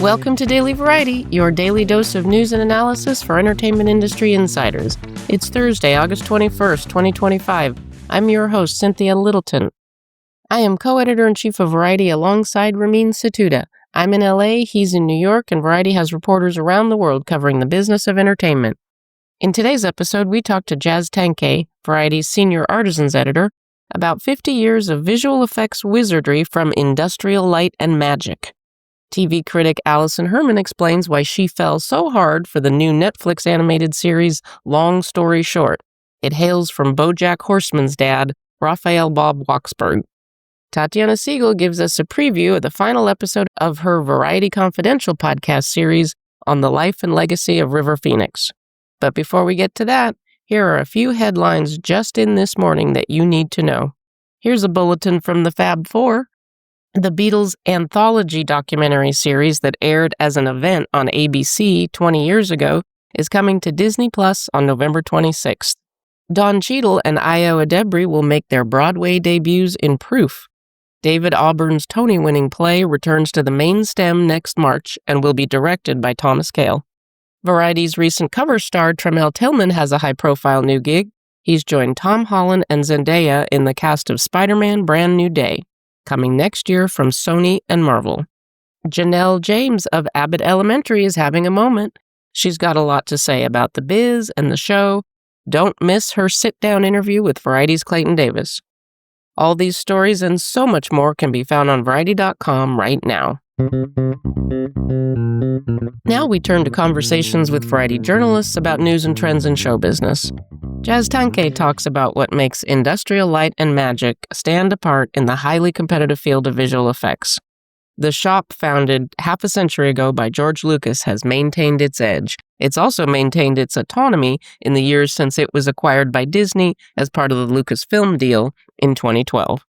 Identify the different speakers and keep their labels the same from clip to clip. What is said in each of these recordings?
Speaker 1: Welcome to Daily Variety, your daily dose of news and analysis for entertainment industry insiders. It's Thursday, August 21st, 2025. I'm your host, Cynthia Littleton. I am co-editor-in-chief of Variety alongside Ramin Satuda. I'm in LA, he's in New York, and Variety has reporters around the world covering the business of entertainment. In today's episode, we talked to Jazz Tangcay, Variety's senior artisans editor, about 50 years of visual effects wizardry from industrial light and magic. TV critic Alison Herman explains why she fell so hard for the new Netflix animated series Long Story Short. It hails from BoJack Horseman's dad, Raphael Bob Waksberg. Tatiana Siegel gives us a preview of the final episode of her Variety Confidential podcast series on the life and legacy of River Phoenix. But before we get to that, here are a few headlines just in this morning that you need to know. Here's a bulletin from the Fab Four. The Beatles anthology documentary series that aired as an event on ABC 20 years ago is coming to Disney Plus on November 26th. Don Cheadle and Ayo Edebiri will make their Broadway debuts in Proof. David Auburn's Tony-winning play returns to the main stem next March and will be directed by Thomas Kail. Variety's recent cover star Tremel Tillman has a high-profile new gig. He's joined Tom Holland and Zendaya in the cast of Spider-Man Brand New Day, coming next year from Sony and Marvel. Janelle James of Abbott Elementary is having a moment. She's got a lot to say about the biz and the show. Don't miss her sit-down interview with Variety's Clayton Davis. All these stories and so much more can be found on Variety.com right now. Now we turn to conversations with Variety journalists about news and trends in show business. Jazz Tangcay talks about what makes industrial light and magic stand apart in the highly competitive field of visual effects. The shop, founded half a century ago by George Lucas, has maintained its edge. It's also maintained its autonomy in the years since it was acquired by Disney as part of the Lucasfilm deal in 2012.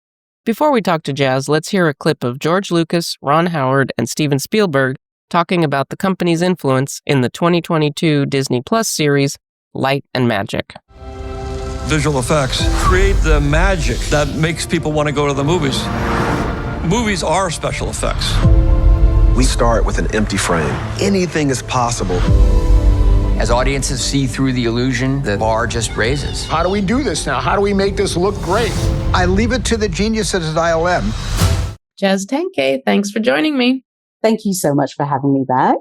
Speaker 1: Before we talk to Jazz, let's hear a clip of George Lucas, Ron Howard, and Steven Spielberg talking about the company's influence in the 2022 Disney Plus series, Light and Magic.
Speaker 2: Visual effects create the magic that makes people want to go to the movies. Movies are special effects.
Speaker 3: We start with an empty frame. Anything is possible.
Speaker 4: As audiences see through the illusion, the bar just raises.
Speaker 5: How do we do this now? How do we make this look great?
Speaker 6: I leave it to the geniuses at ILM.
Speaker 1: Jazz Tangcay, thanks for joining me.
Speaker 7: Thank you so much for having me back.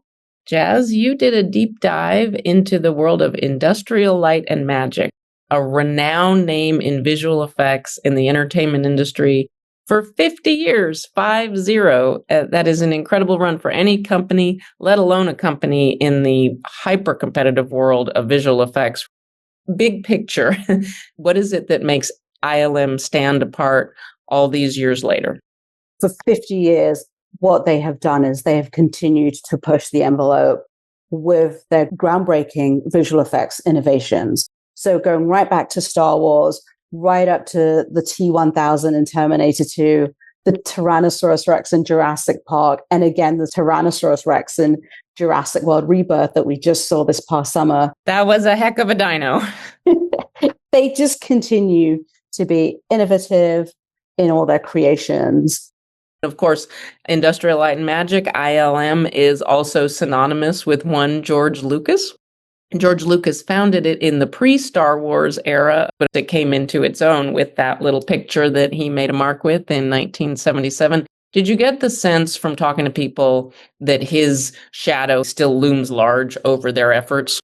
Speaker 1: Jazz, you did a deep dive into the world of industrial light and magic, a renowned name in visual effects in the entertainment industry for 50 years, 50. That is an incredible run for any company, let alone a company in the hyper-competitive world of visual effects. Big picture, what is it that makes ILM stand apart all these years later?
Speaker 7: For 50 years, what they have done is they have continued to push the envelope with their groundbreaking visual effects innovations. So going right back to Star Wars, right up to the T-1000 in Terminator 2, the Tyrannosaurus Rex in Jurassic Park, and again, the Tyrannosaurus Rex in Jurassic World Rebirth that we just saw this past summer.
Speaker 1: That was a heck of a dino.
Speaker 7: They just continue to be innovative in all their creations.
Speaker 1: Of course, Industrial Light and Magic, ILM, is also synonymous with one George Lucas. George Lucas founded it in the pre-Star Wars era, but it came into its own with that little picture that he made a mark with in 1977. Did you get the sense from talking to people that his shadow still looms large over their efforts?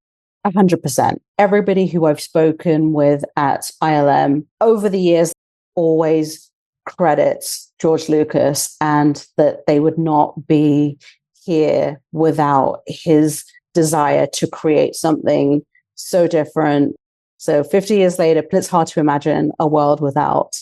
Speaker 7: 100%. Everybody who I've spoken with at ILM over the years always credits George Lucas and that they would not be here without his desire to create something so different. So 50 years later, it's hard to imagine a world without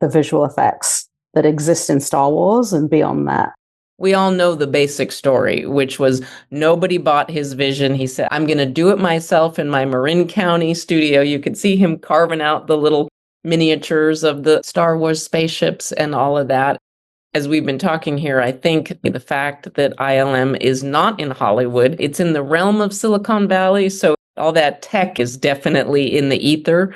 Speaker 7: the visual effects that exist in Star Wars and beyond that.
Speaker 1: We all know the basic story, which was nobody bought his vision. He said, I'm going to do it myself in my Marin County studio. You could see him carving out the little miniatures of the Star Wars spaceships and all of that. As we've been talking here, I think the fact that ILM is not in Hollywood, it's in the realm of Silicon Valley. So all that tech is definitely in the ether.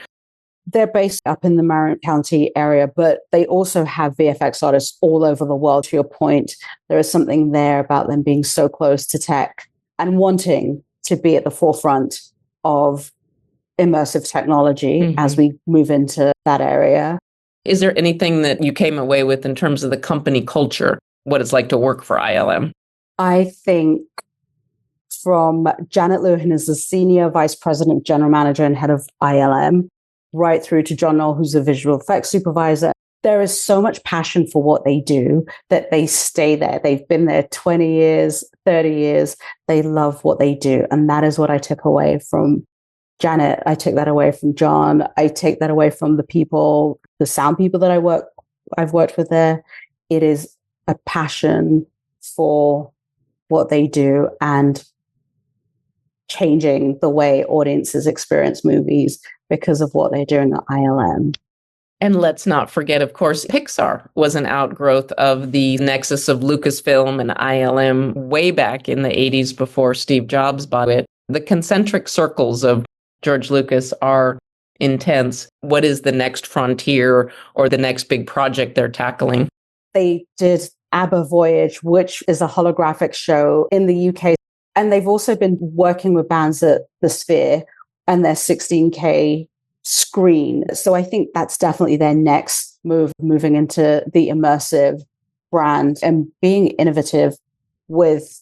Speaker 7: They're based up in the Marin County area, but they also have VFX artists all over the world. To your point, there is something there about them being so close to tech and wanting to be at the forefront of immersive technology as we move into that area.
Speaker 1: Is there anything that you came away with in terms of the company culture, what it's like to work for ILM?
Speaker 7: I think from Janet Lewin as the Senior Vice President, General Manager, and Head of ILM, right through to John Knoll, who's a Visual Effects Supervisor, there is so much passion for what they do that they stay there. They've been there 20 years, 30 years. They love what they do. And that is what I took away from Janet. I took that away from John. I take that away from the people, the sound people that I've worked with there. It is a passion for what they do and changing the way audiences experience movies because of what they're doing at ILM.
Speaker 1: And let's not forget, of course, Pixar was an outgrowth of the nexus of Lucasfilm and ILM way back in the 80s before Steve Jobs bought it. The concentric circles of George Lucas are intense. What is the next frontier or the next big project they're tackling?
Speaker 7: They did ABBA Voyage, which is a holographic show in the UK. And they've also been working with bands at the Sphere and their 16K screen. So I think that's definitely their next move, moving into the immersive brand and being innovative with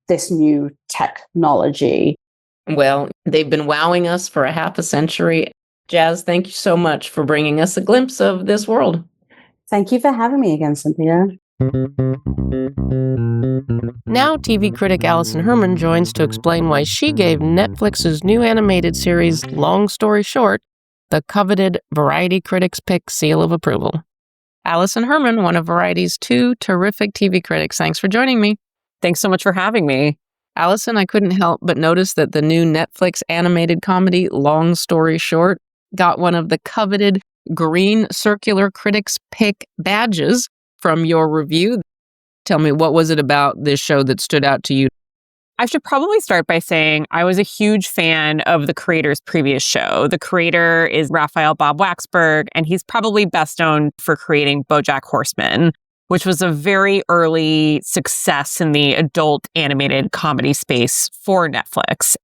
Speaker 7: this new technology.
Speaker 1: Well, they've been wowing us for a half a century. Jazz, thank you so much for bringing us a glimpse of this world.
Speaker 7: Thank you for having me again, Cynthia.
Speaker 1: Now, TV critic Alison Herman joins to explain why she gave Netflix's new animated series, Long Story Short, the coveted Variety Critics' Pick seal of approval. Alison Herman, one of Variety's two terrific TV critics. Thanks for joining me.
Speaker 8: Thanks so much for having me.
Speaker 1: Alison, I couldn't help but notice that the new Netflix animated comedy, Long Story Short, got one of the coveted green circular Critics' Pick badges from your review. Tell me, what was it about this show that stood out to you?
Speaker 8: I should probably start by saying I was a huge fan of the creator's previous show. The creator is Raphael Bob Waxberg, and he's probably best known for creating BoJack Horseman, which was a very early success in the adult animated comedy space for Netflix.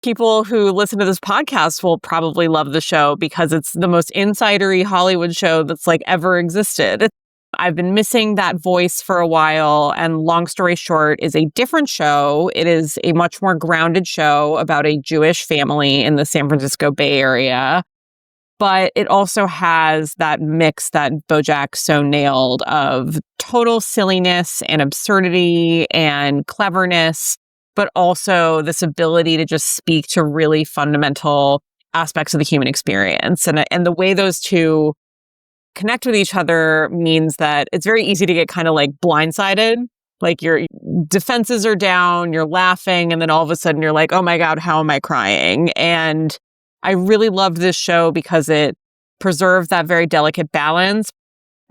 Speaker 8: People who listen to this podcast will probably love the show because it's the most insidery Hollywood show that's ever existed. I've been missing that voice for a while, and Long Story Short is a different show. It is a much more grounded show about a Jewish family in the San Francisco Bay Area. But it also has that mix that BoJack so nailed of total silliness and absurdity and cleverness, but also this ability to just speak to really fundamental aspects of the human experience. And the way those two connect with each other means that it's very easy to get kind of blindsided. Your defenses are down, you're laughing, and then all of a sudden you're like, oh my God, how am I crying? And I really loved this show because it preserved that very delicate balance.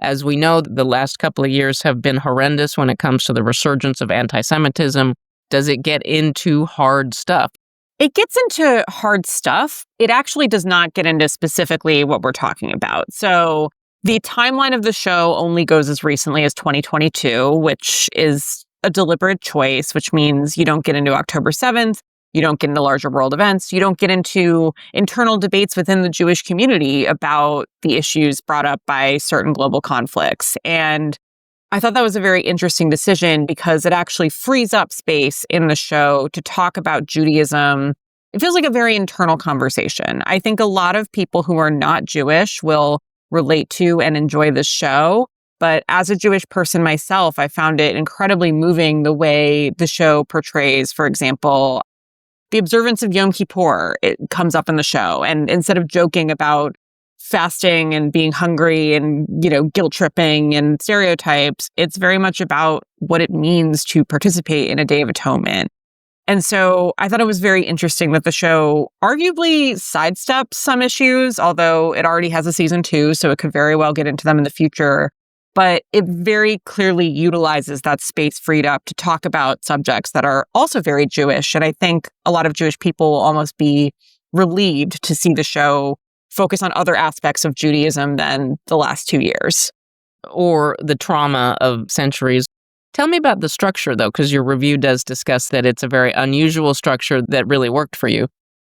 Speaker 1: As we know, the last couple of years have been horrendous when it comes to the resurgence of anti-Semitism. Does it get into hard stuff?
Speaker 8: It gets into hard stuff. It actually does not get into specifically what we're talking about. So the timeline of the show only goes as recently as 2022, which is a deliberate choice, which means you don't get into October 7th. You don't get into larger world events. You don't get into internal debates within the Jewish community about the issues brought up by certain global conflicts. And I thought that was a very interesting decision because it actually frees up space in the show to talk about Judaism. It feels like a very internal conversation. I think a lot of people who are not Jewish will relate to and enjoy this show. But as a Jewish person myself, I found it incredibly moving the way the show portrays, for example, the observance of Yom Kippur. It comes up in the show. And instead of joking about fasting and being hungry and, guilt tripping and stereotypes, it's very much about what it means to participate in a Day of Atonement. And so I thought it was very interesting that the show arguably sidesteps some issues, although it already has a season 2, so it could very well get into them in the future. But it very clearly utilizes that space freed up to talk about subjects that are also very Jewish. And I think a lot of Jewish people will almost be relieved to see the show focus on other aspects of Judaism than the last 2 years.
Speaker 1: Or the trauma of centuries. Tell me about the structure, though, because your review does discuss that it's a very unusual structure that really worked for you.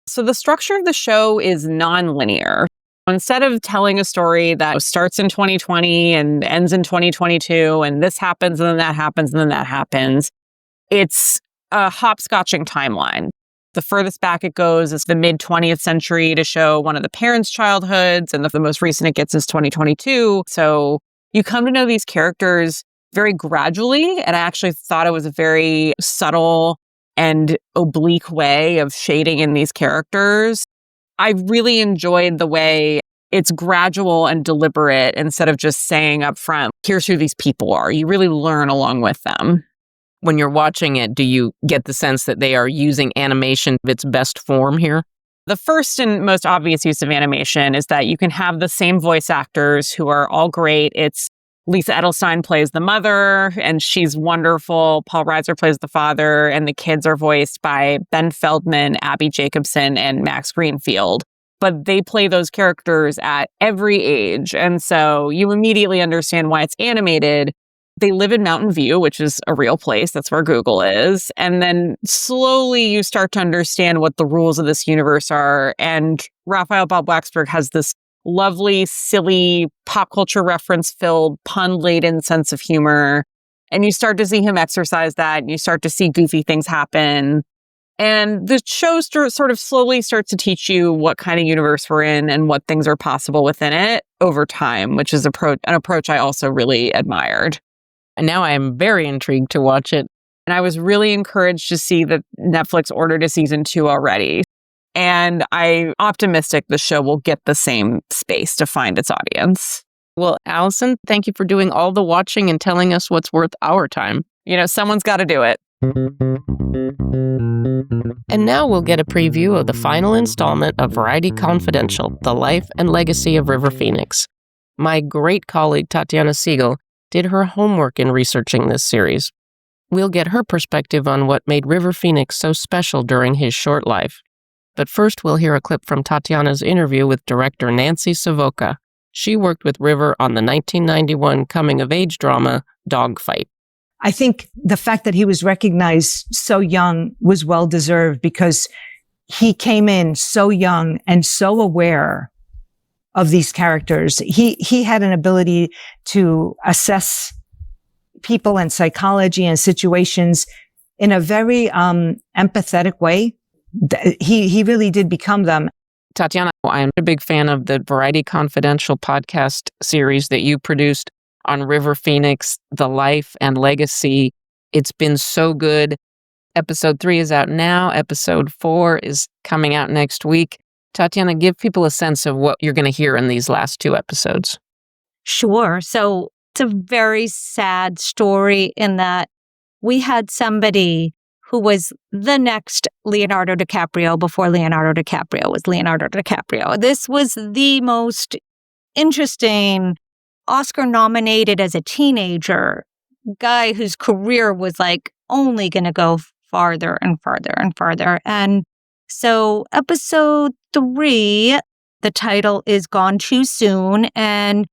Speaker 8: So the structure of the show is non-linear. Instead of telling a story that starts in 2020 and ends in 2022, and this happens, and then that happens, and then that happens, it's a hopscotching timeline. The furthest back it goes is the mid-20th century to show one of the parents' childhoods, and the most recent it gets is 2022. So you come to know these characters very gradually, and I actually thought it was a very subtle and oblique way of shading in these characters. I really enjoyed the way it's gradual and deliberate instead of just saying up front, here's who these people are. You really learn along with them.
Speaker 1: When you're watching it, do you get the sense that they are using animation of its best form here?
Speaker 8: The first and most obvious use of animation is that you can have the same voice actors who are all great. It's Lisa Edelstein plays the mother, and she's wonderful. Paul Reiser plays the father, and the kids are voiced by Ben Feldman, Abby Jacobson, and Max Greenfield. But they play those characters at every age, and so you immediately understand why it's animated. They live in Mountain View, which is a real place. That's where Google is. And then slowly you start to understand what the rules of this universe are. And Raphael Bob Waxberg has this lovely, silly, pop culture reference-filled, pun-laden sense of humor. And you start to see him exercise that, and you start to see goofy things happen. And the show sort of slowly starts to teach you what kind of universe we're in and what things are possible within it over time, which is an approach I also really admired.
Speaker 1: And now I am very intrigued to watch it.
Speaker 8: And I was really encouraged to see that Netflix ordered a season 2 already. And I'm optimistic the show will get the same space to find its audience.
Speaker 1: Well, Alison, thank you for doing all the watching and telling us what's worth our time.
Speaker 8: You know, someone's got to do it.
Speaker 1: And now we'll get a preview of the final installment of Variety Confidential, The Life and Legacy of River Phoenix. My great colleague Tatiana Siegel did her homework in researching this series. We'll get her perspective on what made River Phoenix so special during his short life. But first, we'll hear a clip from Tatiana's interview with director Nancy Savoca. She worked with River on the 1991 coming-of-age drama, Dogfight.
Speaker 9: I think the fact that he was recognized so young was well-deserved because he came in so young and so aware of these characters. He had an ability to assess people and psychology and situations in a very empathetic way. He really did become them.
Speaker 1: Tatiana, I'm a big fan of the Variety Confidential podcast series that you produced on River Phoenix, The Life and Legacy. It's been so good. Episode 3 is out now. Episode 4 is coming out next week. Tatiana, give people a sense of what you're going to hear in these last 2 episodes.
Speaker 10: Sure. So it's a very sad story in that we had somebody who was the next Leonardo DiCaprio before Leonardo DiCaprio was Leonardo DiCaprio. This was the most interesting, Oscar nominated as a teenager guy whose career was like only going to go farther and farther and farther. And so episode 3, the title is Gone Too Soon. And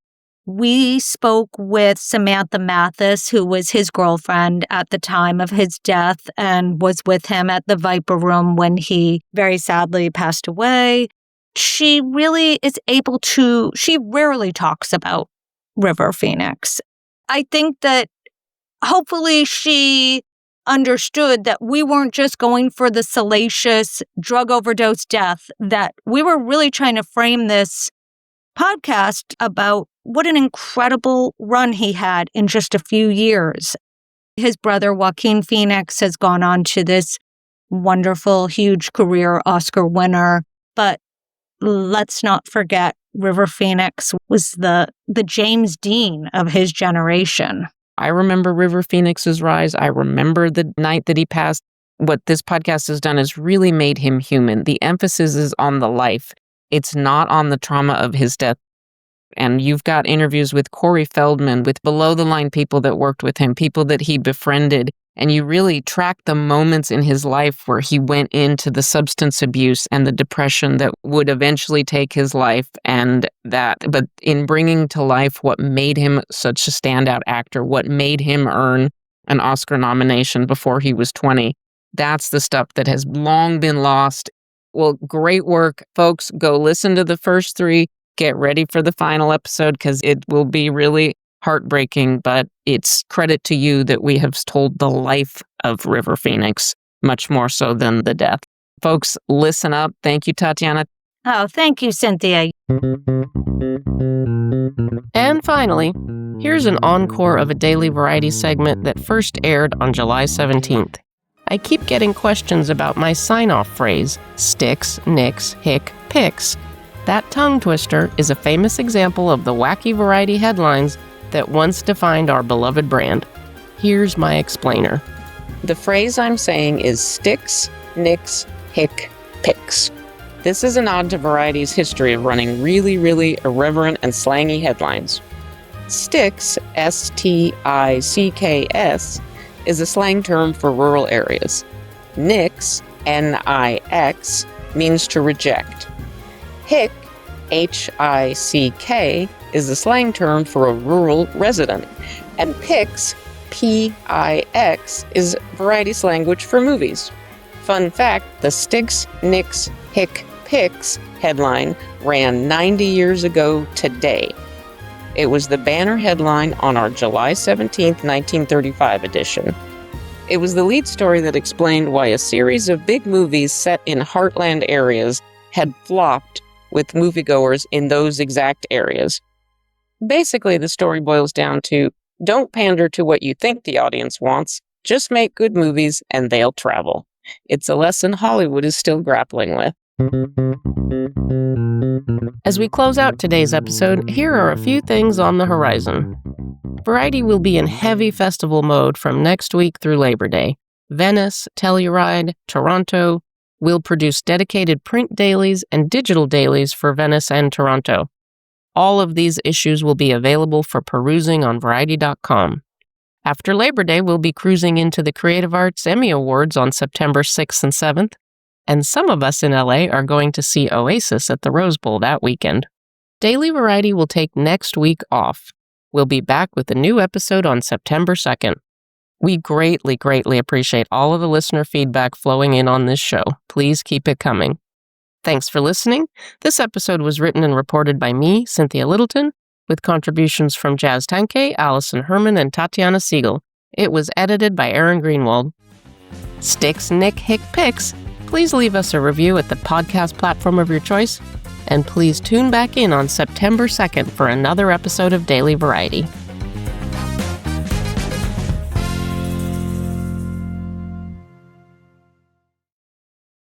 Speaker 10: we spoke with Samantha Mathis, who was his girlfriend at the time of his death and was with him at the Viper Room when he very sadly passed away. She really is able to, she rarely talks about River Phoenix. I think that hopefully she understood that we weren't just going for the salacious drug overdose death, that we were really trying to frame this podcast about what an incredible run he had in just a few years. His brother, Joaquin Phoenix, has gone on to this wonderful, huge career, Oscar winner. But let's not forget, River Phoenix was the James Dean of his generation.
Speaker 1: I remember River Phoenix's rise. I remember the night that he passed. What this podcast has done is really made him human. The emphasis is on the life. It's not on the trauma of his death. And you've got interviews with Corey Feldman, with below-the-line people that worked with him, people that he befriended. and you really track the moments in his life where he went into the substance abuse and the depression that would eventually take his life, but in bringing to life what made him such a standout actor, what made him earn an Oscar nomination before he was 20. That's the stuff that has long been lost. Well, great work, folks. Go listen to the first 3. Get ready for the final episode because it will be really heartbreaking, but it's credit to you that we have told the life of River Phoenix, much more so than the death. Folks, listen up. Thank you, Tatiana.
Speaker 10: Oh, thank you, Cynthia.
Speaker 1: And finally, here's an encore of a Daily Variety segment that first aired on July 17th. I keep getting questions about my sign-off phrase, sticks, nicks, hick, picks. That tongue twister is a famous example of the wacky variety headlines that once defined our beloved brand. Here's my explainer. The phrase I'm saying is sticks, nicks, hick, picks. This is a nod to Variety's history of running really, really irreverent and slangy headlines. Sticks, S-T-I-C-K-S, is a slang term for rural areas. Nix, N-I-X, means to reject. Hick, H-I-C-K, is a slang term for a rural resident. And Pix, P-I-X, is Variety's language for movies. Fun fact, the Sticks, Nicks, Hick, Picks headline ran 90 years ago today. It was the banner headline on our July 17th, 1935 edition. It was the lead story that explained why a series of big movies set in heartland areas had flopped with moviegoers in those exact areas. Basically, the story boils down to, don't pander to what you think the audience wants, just make good movies and they'll travel. It's a lesson Hollywood is still grappling with. As we close out today's episode, here are a few things on the horizon. Variety will be in heavy festival mode from next week through Labor Day. Venice, Telluride, Toronto will produce dedicated print dailies and digital dailies for Venice and Toronto. All of these issues will be available for perusing on Variety.com. After Labor Day, we'll be cruising into the Creative Arts Emmy Awards on September 6th and 7th, and some of us in LA are going to see Oasis at the Rose Bowl that weekend. Daily Variety will take next week off. We'll be back with a new episode on September 2nd. We greatly, greatly appreciate all of the listener feedback flowing in on this show. Please keep it coming. Thanks for listening. This episode was written and reported by me, Cynthia Littleton, with contributions from Jazz Tangcay, Alison Herman, and Tatiana Siegel. It was edited by Aaron Greenwald. Sticks, Nick, Hick, Picks. Please leave us a review at the podcast platform of your choice, and please tune back in on September 2nd for another episode of Daily Variety.